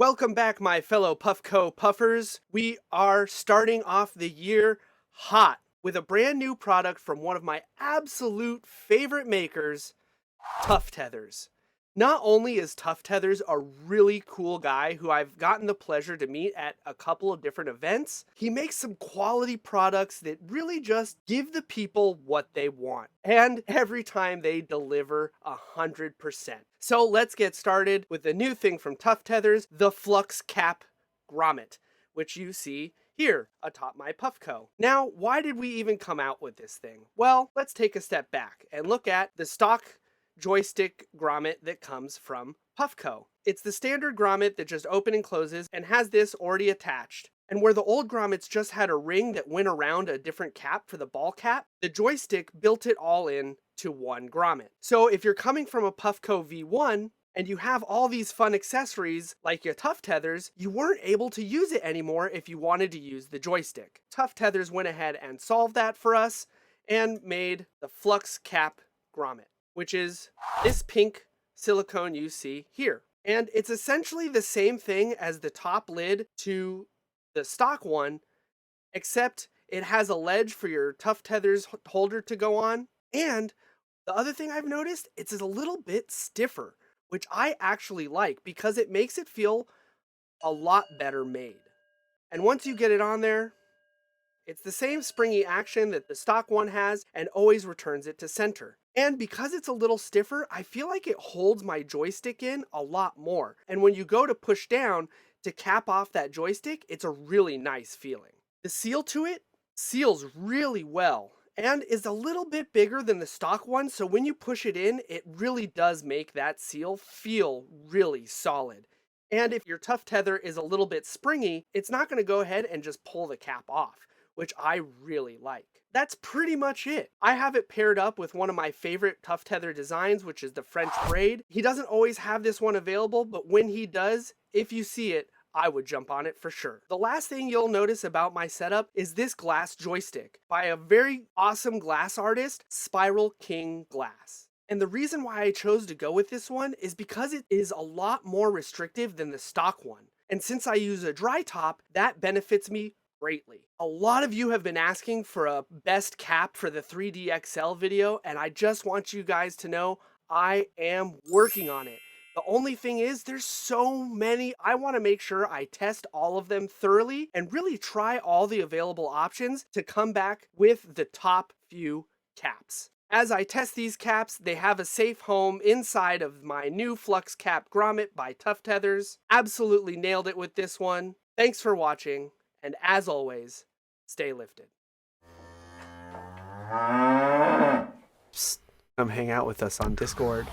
Welcome back, my fellow Puffco puffers. We are starting off the year hot with a brand new product from one of my absolute favorite makers, TuffTeathers. Not only is TuffTeathers a really cool guy who I've gotten the pleasure to meet at a couple of different events, he makes some quality products that really just give the people what they want. And every time they deliver 100%. So let's get started with the new thing from TuffTeathers, the Flux Cap grommet, which you see here atop my Puffco. Now, why did we even come out with this thing? Well, let's take a step back and look at the stock joystick grommet that comes from Puffco. It's the standard grommet that just opens and closes and has this already attached. And where the old grommets just had a ring that went around a different cap for the ball cap, the joystick built it all in to one grommet. So if you're coming from a Puffco V1 and you have all these fun accessories like your TuffTeathers, you weren't able to use it anymore if you wanted to use the joystick. TuffTeathers went ahead and solved that for us and made the Flux Cap grommet, which is this pink silicone you see here. And it's essentially the same thing as the top lid to the stock one, except it has a ledge for your TuffTeathers holder to go on. And the other thing I've noticed, it's a little bit stiffer, which I actually like because it makes it feel a lot better made. And once you get it on there, it's the same springy action that the stock one has and always returns it to center. And because it's a little stiffer, I feel like it holds my joystick in a lot more. And when you go to push down to cap off that joystick, it's a really nice feeling. The seal to it seals really well and is a little bit bigger than the stock one, so when you push it in, it really does make that seal feel really solid. And if your TuffTether is a little bit springy, it's not going to go ahead and just pull the cap off, which I really like. That's pretty much it. I have it paired up with one of my favorite TuffTether designs, which is the French braid. He doesn't always have this one available, but when he does, if you see it, I would jump on it for sure. The last thing you'll notice about my setup is this glass joystick by a very awesome glass artist, Spiral King Glass. And the reason why I chose to go with this one is because it is a lot more restrictive than the stock one. And since I use a dry top, that benefits me greatly. A lot of you have been asking for a best cap for the 3D XL video, and I just want you guys to know I am working on it. The only thing is, there's so many. I want to make sure I test all of them thoroughly and really try all the available options to come back with the top few caps. As I test these caps, they have a safe home inside of my new Flux Cap grommet by TuffTeathers. Absolutely nailed it with this one. Thanks for watching, and as always, stay lifted. Psst, come hang out with us on Discord.